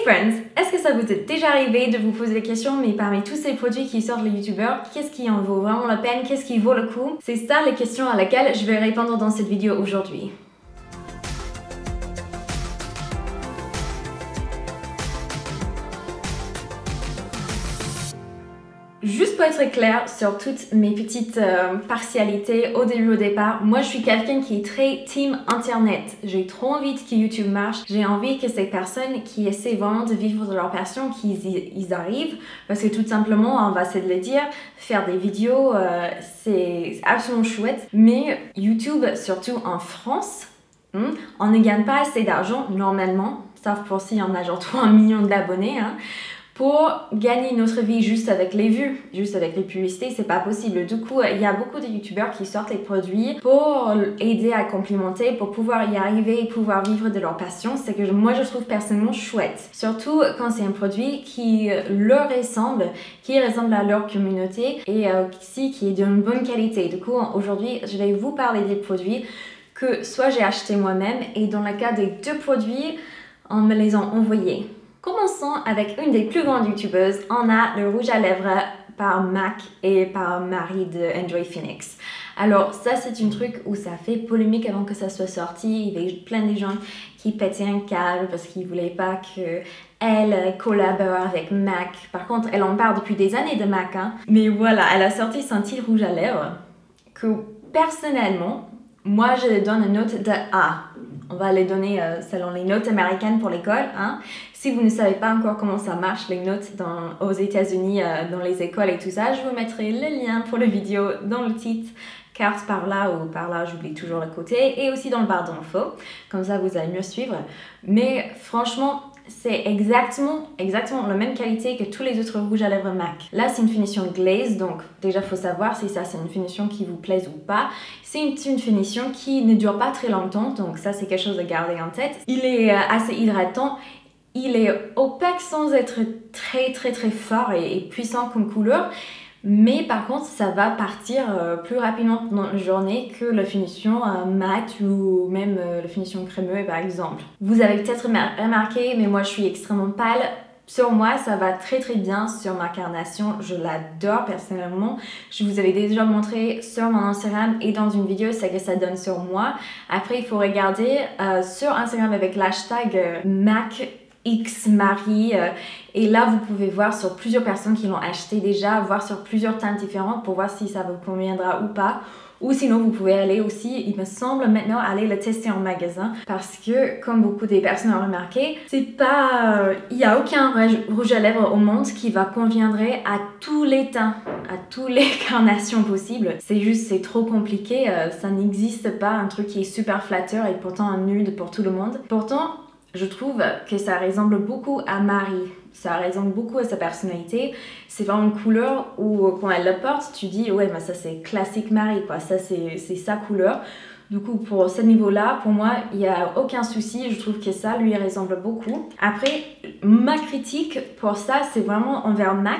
friends, est-ce que ça vous est déjà arrivé de vous poser des questions, mais parmi tous ces produits qui sortent les youtubeurs, qu'est-ce qui en vaut vraiment la peine, qu'est-ce qui vaut le coup? C'est ça les questions à laquelle je vais répondre dans cette vidéo aujourd'hui. Juste pour être clair sur toutes mes petites partialités au départ, moi je suis quelqu'un qui est très team internet. J'ai trop envie que YouTube marche. J'ai envie que ces personnes qui essaient vraiment de vivre de leur passion, qu'ils arrivent. Parce que tout simplement, on va essayer de le dire, faire des vidéos, c'est absolument chouette. Mais YouTube, surtout en France, on ne gagne pas assez d'argent normalement, sauf pour s'il y en a genre 3 millions d'abonnés. Pour gagner notre vie juste avec les vues, juste avec les publicités, c'est pas possible. Du coup, il y a beaucoup de youtubeurs qui sortent les produits pour aider à complémenter, pour pouvoir y arriver et pouvoir vivre de leur passion. C'est que moi, je trouve personnellement chouette. Surtout quand c'est un produit qui leur ressemble, qui ressemble à leur communauté et aussi qui est d'une bonne qualité. Du coup, aujourd'hui, je vais vous parler des produits que soit j'ai acheté moi-même et dans le cas des 2 produits, on me les a envoyés. Commençons avec une des plus grandes youtubeuses. On a le rouge à lèvres par MAC et par Marie de Enjoy Phoenix. Alors ça c'est un truc où ça fait polémique avant que ça soit sorti. Il y avait plein de gens qui pétaient un câble parce qu'ils voulaient pas qu'elle collabore avec MAC. Par contre elle en parle depuis des années de MAC. Mais voilà, elle a sorti son petit rouge à lèvres que personnellement, moi je lui donne une note de A. On va les donner selon les notes américaines pour l'école. Si vous ne savez pas encore comment ça marche, les notes aux États-Unis, dans les écoles et tout ça, je vous mettrai le lien pour la vidéo dans le titre, carte par là ou par là, j'oublie toujours le côté, et aussi dans le barre d'infos. Comme ça, vous allez mieux suivre. Mais franchement, c'est exactement la même qualité que tous les autres rouges à lèvres MAC. Là, c'est une finition glaze, donc déjà, il faut savoir si ça, c'est une finition qui vous plaise ou pas. C'est une finition qui ne dure pas très longtemps, donc ça, c'est quelque chose à garder en tête. Il est assez hydratant. Il est opaque sans être très fort et puissant comme couleur. Mais par contre, ça va partir plus rapidement dans la journée que la finition mat ou même la finition crémeuse par exemple. Vous avez peut-être remarqué, mais moi je suis extrêmement pâle. Sur moi, ça va très bien sur ma carnation. Je l'adore personnellement. Je vous avais déjà montré sur mon Instagram et dans une vidéo ce que ça donne sur moi. Après, il faut regarder sur Instagram avec l'hashtag MAC X Marie et là vous pouvez voir sur plusieurs personnes qui l'ont acheté déjà, voir sur plusieurs teintes différentes pour voir si ça vous conviendra ou pas, ou sinon vous pouvez aller aussi, il me semble maintenant, aller le tester en magasin parce que comme beaucoup des personnes ont remarqué, c'est pas il n'y a aucun rouge à lèvres au monde qui va conviendrait à tous les teints, à toutes les carnations possibles. C'est juste, c'est trop compliqué, ça n'existe pas un truc qui est super flatteur et pourtant un nude pour tout le monde. Pourtant je trouve que ça ressemble beaucoup à Marie. Ça ressemble beaucoup à sa personnalité. C'est vraiment une couleur où quand elle le porte, tu dis ouais, mais ça c'est classique Marie quoi. Ça c'est sa couleur. Du coup, pour ce niveau-là, pour moi, il n'y a aucun souci. Je trouve que ça lui ressemble beaucoup. Après, ma critique pour ça, c'est vraiment envers MAC.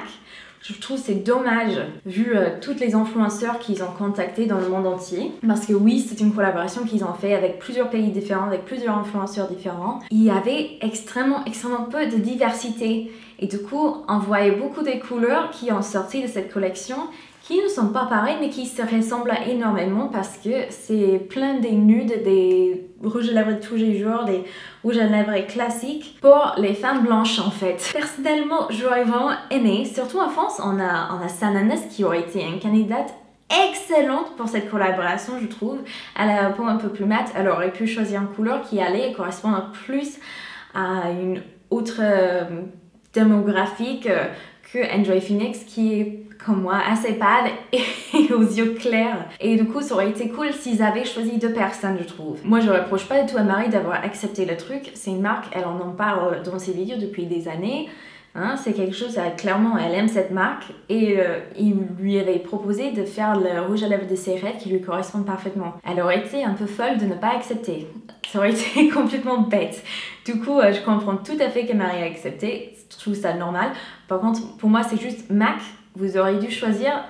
Je trouve que c'est dommage, vu toutes les influenceurs qu'ils ont contactés dans le monde entier. Parce que oui, c'est une collaboration qu'ils ont fait avec plusieurs pays différents, avec plusieurs influenceurs différents. Il y avait extrêmement peu de diversité. Et du coup, on voyait beaucoup des couleurs qui ont sorti de cette collection qui ne sont pas pareils mais qui se ressemblent énormément parce que c'est plein des nudes, des rouges à lèvres de tous les jours, des rouges à lèvres classiques pour les femmes blanches en fait. Personnellement, j'aurais vraiment aimé, surtout en France, on a Sananas qui aurait été une candidate excellente pour cette collaboration je trouve. Elle a la peau un peu plus mate, elle aurait pu choisir une couleur qui allait correspondre plus à une autre démographique que Enjoy Phoenix qui est comme moi, assez pâle et aux yeux clairs. Et du coup, ça aurait été cool s'ils avaient choisi 2 personnes, je trouve. Moi, je reproche pas du tout à Marie d'avoir accepté le truc. C'est une marque, elle en parle dans ses vidéos depuis des années. C'est quelque chose, clairement, elle aime cette marque. Et il lui avait proposé de faire le rouge à lèvres de ses rêves qui lui correspondent parfaitement. Elle aurait été un peu folle de ne pas accepter. Ça aurait été complètement bête. Du coup, je comprends tout à fait que Marie a accepté. Je trouve ça normal. Par contre, pour moi, c'est juste MAC. Vous auriez dû choisir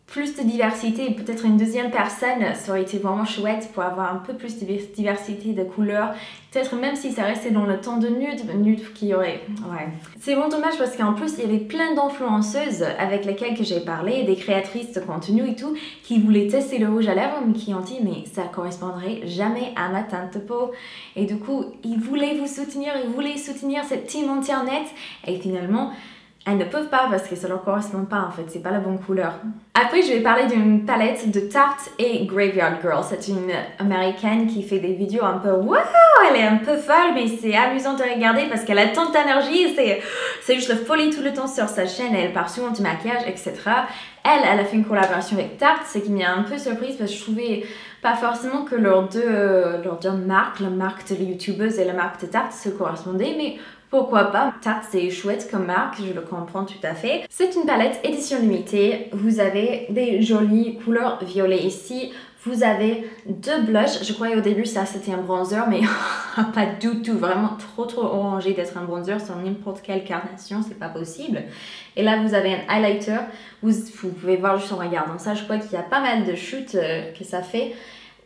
plus de diversité, peut-être une deuxième personne, ça aurait été vraiment chouette pour avoir un peu plus de diversité de couleurs. Peut-être même si ça restait dans le ton de nude qui aurait... Ouais. C'est vraiment dommage parce qu'en plus, il y avait plein d'influenceuses avec lesquelles que j'ai parlé, des créatrices de contenu et tout, qui voulaient tester le rouge à lèvres, mais qui ont dit, mais ça correspondrait jamais à ma teinte de peau. Et du coup, ils voulaient vous soutenir, ils voulaient soutenir cette team internet. Et finalement, elles ne peuvent pas parce que ça leur correspond pas en fait, c'est pas la bonne couleur. Après, je vais parler d'une palette de Tarte et Graveyard Girl. C'est une américaine qui fait des vidéos un peu waouh, elle est un peu folle, mais c'est amusant de regarder parce qu'elle a tant d'énergie, c'est juste la folie tout le temps sur sa chaîne, elle part souvent du maquillage, etc. Elle a fait une collaboration avec Tarte, ce qui m'a un peu surprise parce que je trouvais pas forcément que leurs deux marques, la marque de la youtubeuse et la marque de Tarte se correspondaient, mais pourquoi pas? Tarte, c'est chouette comme marque, je le comprends tout à fait. C'est une palette édition limitée. Vous avez des jolies couleurs violet ici. Vous avez deux blushs. Je croyais au début ça c'était un bronzer, mais pas du tout. Vraiment trop orangé d'être un bronzer sur n'importe quelle carnation, c'est pas possible. Et là vous avez un highlighter. Vous pouvez voir juste en regardant ça. Je crois qu'il y a pas mal de shoots que ça fait.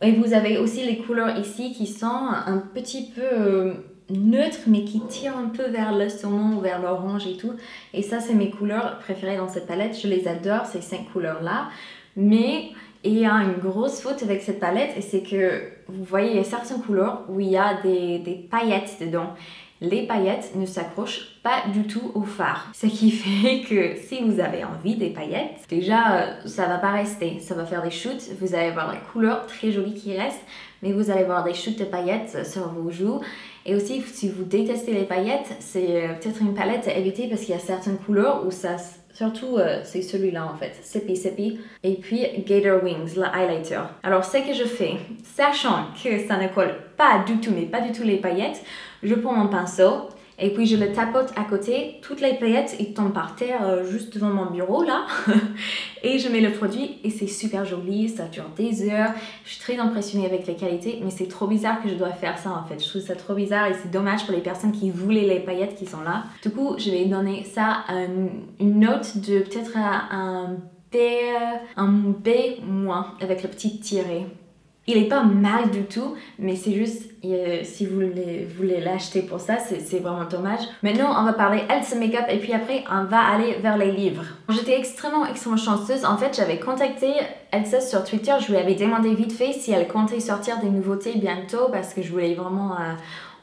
Et vous avez aussi les couleurs ici qui sont un petit peu... neutre mais qui tire un peu vers le saumon ou vers l'orange et tout, et ça c'est mes couleurs préférées dans cette palette, je les adore ces 5 couleurs là, mais il y a une grosse faute avec cette palette et c'est que vous voyez il y a certaines couleurs où il y a des paillettes dedans. Les paillettes ne s'accrochent pas du tout au fard. Ce qui fait que si vous avez envie des paillettes, déjà ça va pas rester. Ça va faire des shoots, vous allez avoir la couleur très jolie qui reste, mais vous allez avoir des shoots de paillettes sur vos joues. Et aussi, si vous détestez les paillettes, c'est peut-être une palette à éviter parce qu'il y a certaines couleurs où ça... Surtout, c'est celui-là en fait, Sippy. Et puis, Gator Wings, le highlighter. Alors, ce que je fais, sachant que ça ne colle pas du tout, mais pas du tout les paillettes, je prends mon pinceau et puis je le tapote à côté. Toutes les paillettes, ils tombent par terre juste devant mon bureau là. Et je mets le produit et c'est super joli, ça dure des heures. Je suis très impressionnée avec les qualités, mais c'est trop bizarre que je dois faire ça en fait. Je trouve ça trop bizarre et c'est dommage pour les personnes qui voulaient les paillettes qui sont là. Du coup, je vais donner ça une note de peut-être un B-, avec le petit tiré. Il est pas mal du tout, mais c'est juste, si vous voulez l'acheter pour ça, c'est vraiment dommage. Maintenant, on va parler Elsa Makeup et puis après, on va aller vers les livres. J'étais extrêmement chanceuse. En fait, j'avais contacté Elsa sur Twitter. Je lui avais demandé vite fait si elle comptait sortir des nouveautés bientôt parce que je voulais vraiment...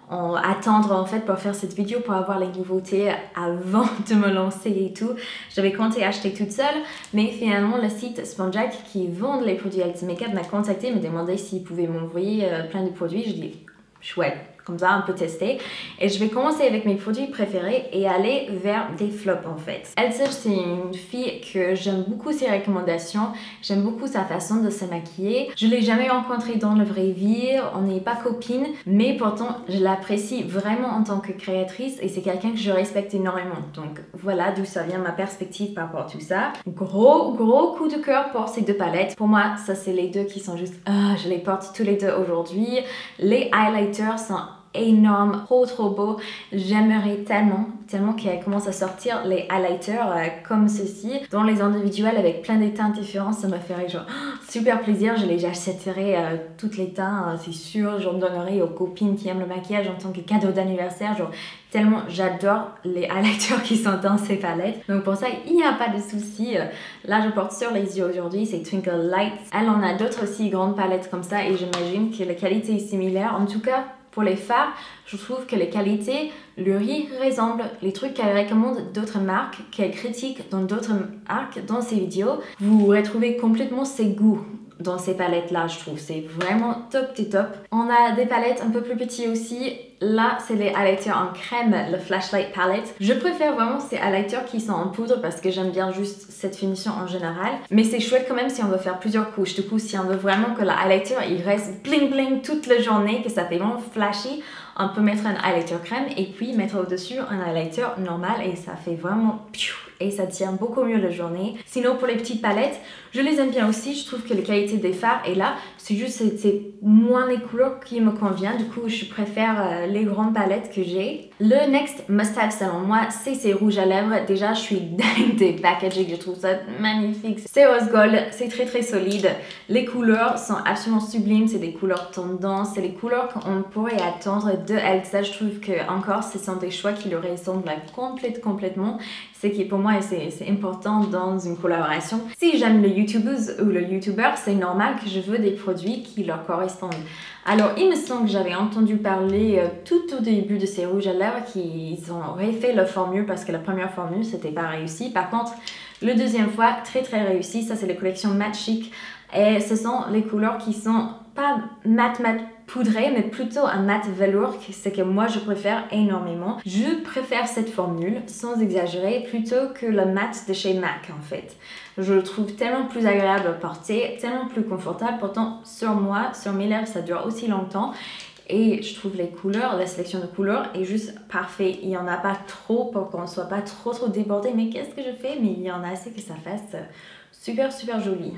attendre en fait pour faire cette vidéo pour avoir les nouveautés avant de me lancer et tout. J'avais compté acheter toute seule, mais finalement le site Spongeac qui vend les produits Elsa Makeup m'a contacté, me demandait s'il pouvait m'envoyer plein de produits. Je dis chouette, comme ça on peut tester. Et je vais commencer avec mes produits préférés et aller vers des flops en fait. Elsa, c'est une fille que j'aime beaucoup ses recommandations, j'aime beaucoup sa façon de se maquiller. Je l'ai jamais rencontrée dans la vraie vie, on n'est pas copines, mais pourtant je l'apprécie vraiment en tant que créatrice et c'est quelqu'un que je respecte énormément. Donc voilà d'où ça vient ma perspective par rapport à tout ça. Gros coup de cœur pour ces deux palettes. Pour moi, ça c'est les deux qui sont juste... je les porte tous les deux aujourd'hui. Les highlighters sont énorme, trop beau. J'aimerais tellement qu'elle commence à sortir les highlighters comme ceci dans les individuels avec plein de teintes différentes. Ça me ferait genre super plaisir. Je les achèterai toutes les teintes, c'est sûr. J'en donnerai aux copines qui aiment le maquillage en tant que cadeau d'anniversaire. Genre tellement j'adore les highlighters qui sont dans ces palettes. Donc pour ça, il n'y a pas de souci. Là, je porte sur les yeux aujourd'hui, c'est Twinkle Lights. Elle en a d'autres aussi grandes palettes comme ça et j'imagine que la qualité est similaire. En tout cas, pour les fards, je trouve que les qualités lui ressemblent. Les trucs qu'elle recommande d'autres marques, qu'elle critique dans d'autres marques, dans ses vidéos, vous retrouvez complètement ses goûts dans ces palettes là, je trouve. C'est vraiment top. On a des palettes un peu plus petites aussi. Là, c'est les highlighters en crème, le Flashlight Palette. Je préfère vraiment ces highlighters qui sont en poudre parce que j'aime bien juste cette finition en général. Mais c'est chouette quand même si on veut faire plusieurs couches. Du coup, si on veut vraiment que le highlighter il reste bling toute la journée, que ça fait vraiment flashy, on peut mettre un highlighter crème et puis mettre au-dessus un highlighter normal et ça fait vraiment et ça tient beaucoup mieux la journée. Sinon pour les petites palettes, je les aime bien aussi. Je trouve que la qualité des fards est là. C'est juste c'est moins les couleurs qui me conviennent. Du coup, je préfère les grandes palettes que j'ai. Le next must-have selon moi, c'est ces rouges à lèvres. Déjà, je suis dingue des packaging, je trouve ça magnifique. C'est rose gold, c'est très solide. Les couleurs sont absolument sublimes, c'est des couleurs tendance, c'est les couleurs qu'on pourrait attendre de Elsa. Je trouve que encore, ce sont des choix qui leur ressemblent complètement. C'est qui pour moi, c'est important dans une collaboration. Si j'aime le YouTubeuse ou le YouTuber, c'est normal que je veux des produits qui leur correspondent. Alors, il me semble que j'avais entendu parler tout au début de ces rouges à lèvres qu'ils ont refait la formule parce que la première formule, c'était pas réussi. Par contre, le deuxième fois, très réussi. Ça, c'est la collection Matte Chic. Et ce sont les couleurs qui sont pas mat poudré, mais plutôt un mat velours, c'est que moi je préfère énormément. Je préfère cette formule, sans exagérer, plutôt que le mat de chez MAC en fait. Je le trouve tellement plus agréable à porter, tellement plus confortable. Pourtant, sur moi, sur mes lèvres, ça dure aussi longtemps. Et je trouve les couleurs, la sélection de couleurs est juste parfait. Il n'y en a pas trop pour qu'on ne soit pas trop débordé. Mais qu'est-ce que je fais? Mais il y en a assez que ça fasse super joli.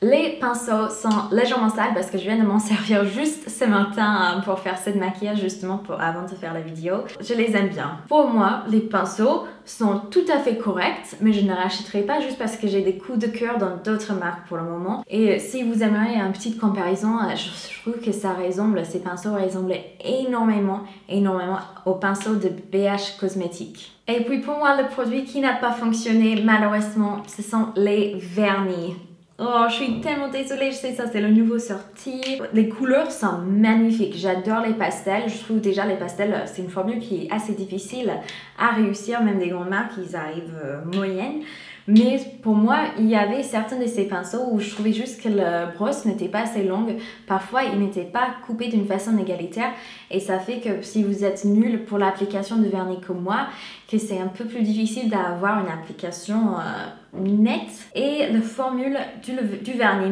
Les pinceaux sont légèrement sales parce que je viens de m'en servir juste ce matin pour faire cette maquillage justement avant de faire la vidéo. Je les aime bien. Pour moi, les pinceaux sont tout à fait corrects, mais je ne rachèterai pas juste parce que j'ai des coups de cœur dans d'autres marques pour le moment. Et si vous aimeriez une petite comparaison, je trouve que ces pinceaux ressemblent énormément aux pinceaux de BH Cosmétiques. Et puis pour moi, le produit qui n'a pas fonctionné malheureusement, ce sont les vernis. Oh, je suis tellement désolée, je sais ça, c'est le nouveau sorti. Les couleurs sont magnifiques, j'adore les pastels. Je trouve déjà les pastels, c'est une formule qui est assez difficile à réussir, même des grandes marques, ils arrivent moyennes. Mais pour moi, il y avait certains de ces pinceaux où je trouvais juste que la brosse n'était pas assez longue. Parfois, il n'était pas coupé d'une façon égalitaire. Et ça fait que si vous êtes nul pour l'application de vernis comme moi, que c'est un peu plus difficile d'avoir une application nette. Et la formule du vernis,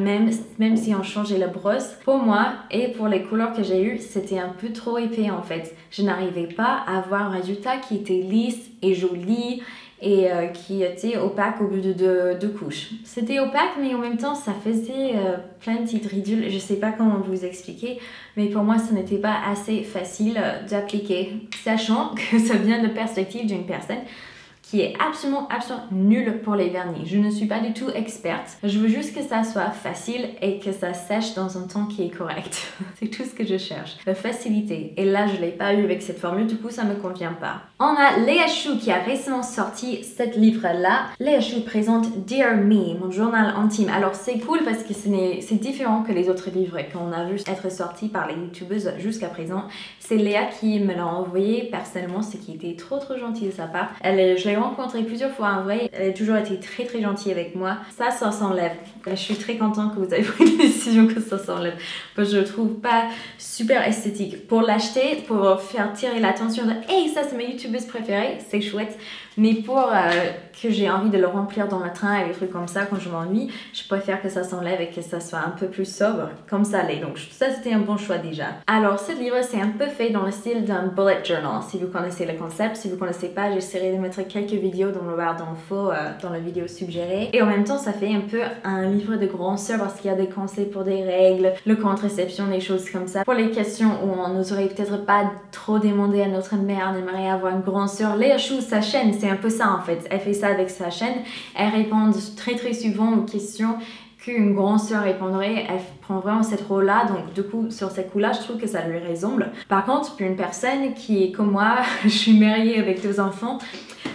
même si on changeait la brosse, pour moi et pour les couleurs que j'ai eues, c'était un peu trop épais en fait. Je n'arrivais pas à avoir un résultat qui était lisse et joli et qui était opaque au bout de deux couches. C'était opaque, mais en même temps, ça faisait plein de petites ridules. Je sais pas comment vous expliquer, mais pour moi, ce n'était pas assez facile d'appliquer. Sachant que ça vient de perspective d'une personne qui est absolument nulle pour les vernis. Je ne suis pas du tout experte. Je veux juste que ça soit facile et que ça sèche dans un temps qui est correct. C'est tout ce que je cherche. La facilité. Et là, je ne l'ai pas eu avec cette formule, du coup, ça ne me convient pas. On a Léa Chou qui a récemment sorti ce livre-là. Léa Chou présente Dear Me, mon journal intime. Alors, c'est cool parce que c'est différent que les autres livres qu'on a vu être sortis par les youtubeuses jusqu'à présent. C'est Léa qui me l'a envoyé personnellement, ce qui était trop gentil de sa part. Je l'ai rencontrée plusieurs fois en vrai, elle a toujours été très gentille avec moi. Ça s'enlève. Je suis très contente que vous avez pris la décision que ça s'enlève. Parce que je le trouve pas super esthétique. Pour l'acheter, pour faire tirer l'attention de hey, ça c'est ma youtubeuse préférée, c'est chouette. Mais pour que j'ai envie de le remplir dans le train et des trucs comme ça quand je m'ennuie, je préfère que ça s'enlève et que ça soit un peu plus sobre comme ça l'est. Donc ça c'était un bon choix déjà. Alors ce livre c'est un peu fait dans le style d'un bullet journal. Si vous connaissez le concept, si vous connaissez pas, j'essaierai de mettre quelques vidéos dans le barre d'infos, dans la vidéo suggérée. Et en même temps ça fait un peu un livre de grande sœur parce qu'il y a des conseils pour des règles, le contraception, des choses comme ça. Pour les questions où on n'oserait peut-être pas trop demander à notre mère, on aimerait avoir une grande sœur. Léa Chou, sa chaîne, c'est un peu ça en fait. Elle fait ça avec sa chaîne. Elle répond très souvent aux questions qu'une grande sœur répondrait. Elle prend vraiment cette rôle-là. Donc du coup, sur ces coups-là, je trouve que ça lui ressemble. Par contre, pour une personne qui est comme moi, je suis mariée avec 2 enfants,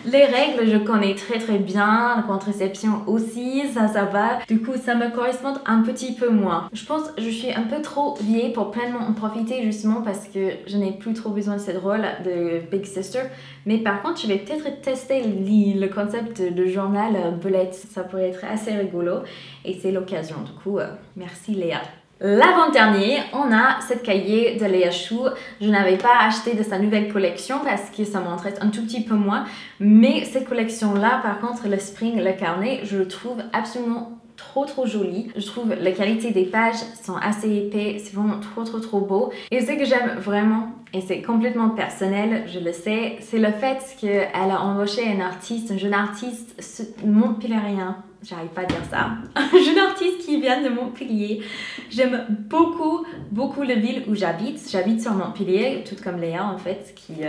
les règles, je connais très bien, la contraception aussi, ça va. Du coup, ça me correspond un petit peu moins. Je pense que je suis un peu trop vieille pour pleinement en profiter justement parce que je n'ai plus trop besoin de cette rôle de Big Sister. Mais par contre, je vais peut-être tester le concept de journal bullet. Ça pourrait être assez rigolo et c'est l'occasion. Du coup, merci Léa. L'avant-dernier, on a cette cahier de Léa Chou. Je n'avais pas acheté de sa nouvelle collection parce que ça m'intéresse un tout petit peu moins. Mais cette collection-là, par contre, le Spring, le carnet, je le trouve absolument trop joli. Je trouve la qualité des pages sont assez épais, c'est vraiment trop beau. Et ce que j'aime vraiment, et c'est complètement personnel, je le sais, c'est le fait qu'elle a embauché un artiste, un jeune artiste montpellierien. j'arrive pas à dire ça, un jeune artiste qui vient de Montpellier. J'aime beaucoup, beaucoup la ville où j'habite. J'habite sur Montpellier, tout comme Léa en fait, qui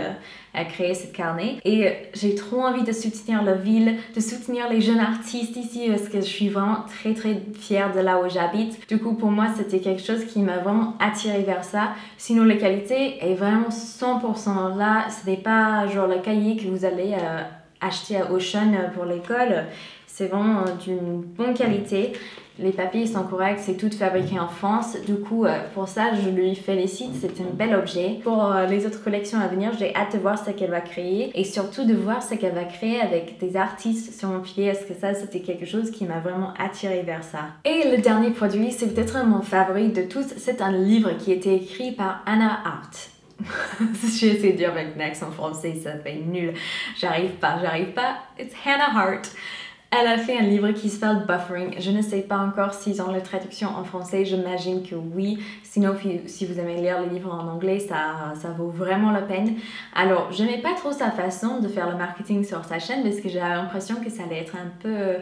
a créé cette carnet. Et j'ai trop envie de soutenir la ville, de soutenir les jeunes artistes ici, parce que je suis vraiment très très fière de là où j'habite. Du coup, pour moi, c'était quelque chose qui m'a vraiment attirée vers ça. Sinon, la qualité est vraiment 100% là. Ce n'est pas genre le cahier que vous allez acheter à Auchan pour l'école. C'est vraiment d'une bonne qualité. Les papiers sont corrects, c'est tout fabriqué en France. Du coup, pour ça, je lui félicite. C'est un bel objet. Pour les autres collections à venir, j'ai hâte de voir ce qu'elle va créer et surtout de voir ce qu'elle va créer avec des artistes sur Montpellier. Parce que ça, c'était quelque chose qui m'a vraiment attirée vers ça. Et le dernier produit, c'est peut-être mon favori de tous. C'est un livre qui a été écrit par Hannah Hart. J'ai essayé de dire avec un accent français, ça fait nul. J'arrive pas. It's Hannah Hart. Elle a fait un livre qui s'appelle Buffering. Je ne sais pas encore s'ils ont la traduction en français, j'imagine que oui. Sinon, si vous aimez lire les livres en anglais, ça vaut vraiment la peine. Alors, je n'aimais pas trop sa façon de faire le marketing sur sa chaîne parce que j'avais l'impression que ça allait être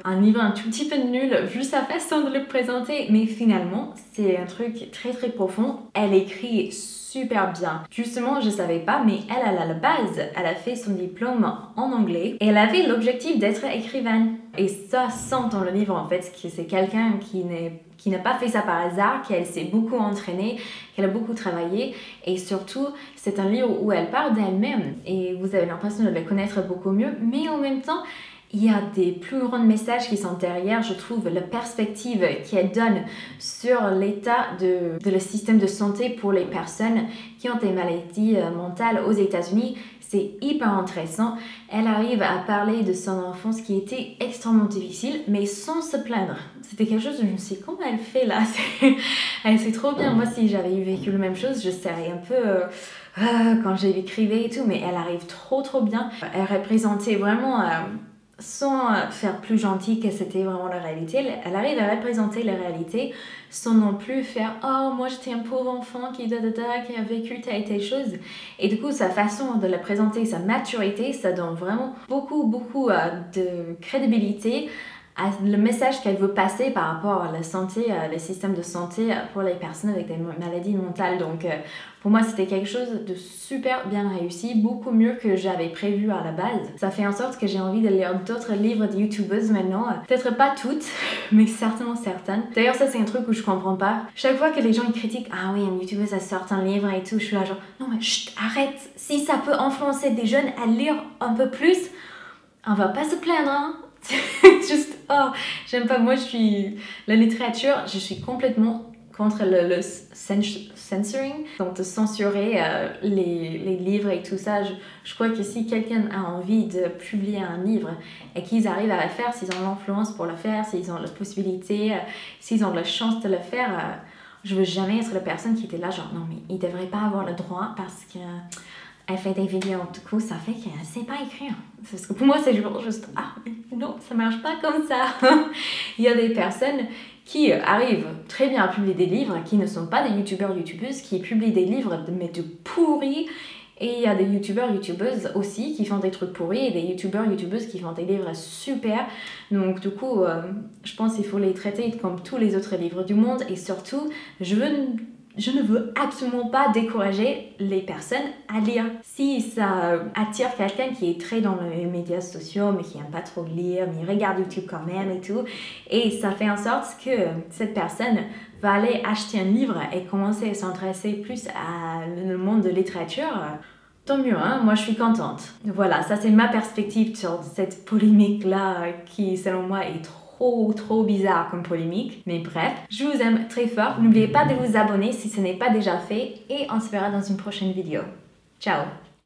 un livre un tout petit peu nul vu sa façon de le présenter. Mais finalement, c'est un truc très très profond. Elle écrit super bien. Justement, je savais pas, mais elle a la base. Elle a fait son diplôme en anglais et elle avait l'objectif d'être écrivaine. Et ça sent dans le livre en fait que c'est quelqu'un qui n'a pas fait ça par hasard, qu'elle s'est beaucoup entraînée, qu'elle a beaucoup travaillé et surtout c'est un livre où elle parle d'elle-même et vous avez l'impression de la connaître beaucoup mieux, mais en même temps il y a des plus grands messages qui sont derrière, je trouve, la perspective qu'elle donne sur l'état de le système de santé pour les personnes qui ont des maladies mentales aux États-Unis. C'est hyper intéressant. Elle arrive à parler de son enfance qui était extrêmement difficile, mais sans se plaindre. C'était quelque chose, je me suis dit, comment elle fait là? C'est trop bien. Moi, si j'avais vécu la même chose, je serais un peu quand j'ai écrivé et tout, mais elle arrive trop bien. Elle représentait vraiment... sans faire plus gentil que c'était vraiment la réalité, elle arrive à représenter la réalité sans non plus faire « Oh, moi j'étais un pauvre enfant qui a vécu telle et telle chose ». Et du coup, sa façon de la présenter, sa maturité, ça donne vraiment beaucoup de crédibilité à le message qu'elle veut passer par rapport à la santé, le système de santé pour les personnes avec des maladies mentales. Donc pour moi, c'était quelque chose de super bien réussi, beaucoup mieux que j'avais prévu à la base. Ça fait en sorte que j'ai envie de lire d'autres livres de youtubeuses maintenant. Peut-être pas toutes, mais certainement certaines. D'ailleurs, ça c'est un truc où je comprends pas. Chaque fois que les gens ils critiquent « Ah oui, une youtubeuse elle sort un livre et tout », je suis là genre « Non mais chut, arrête, si ça peut influencer des jeunes à lire un peu plus, on va pas se plaindre hein ». Juste, oh, j'aime pas. Moi, la littérature, je suis complètement contre le censoring, donc de censurer les livres et tout ça. Je crois que si quelqu'un a envie de publier un livre et qu'ils arrivent à le faire, s'ils ont l'influence pour le faire, s'ils ont la possibilité, s'ils ont la chance de le faire, je veux jamais être la personne qui était là genre non mais il devrait pas avoir le droit parce que elle fait des vidéos, du coup ça fait qu'elle sait pas écrire. Parce que pour moi c'est juste ah non ça marche pas comme ça. Il y a des personnes qui arrivent très bien à publier des livres, qui ne sont pas des youtubeuses, qui publient des livres mais de pourris. Et il y a des youtubeuses aussi qui font des trucs pourris et des youtubeuses qui font des livres super. Donc du coup, je pense qu'il faut les traiter comme tous les autres livres du monde. Et surtout, je ne veux absolument pas décourager les personnes à lire. Si ça attire quelqu'un qui est très dans les médias sociaux mais qui n'aime pas trop lire, mais il regarde YouTube quand même et tout, et ça fait en sorte que cette personne va aller acheter un livre et commencer à s'intéresser plus à le monde de littérature, tant mieux, hein, moi je suis contente. Voilà, ça c'est ma perspective sur cette polémique-là qui selon moi est trop bizarre comme polémique. Mais bref, je vous aime très fort. N'oubliez pas de vous abonner si ce n'est pas déjà fait et on se verra dans une prochaine vidéo. Ciao!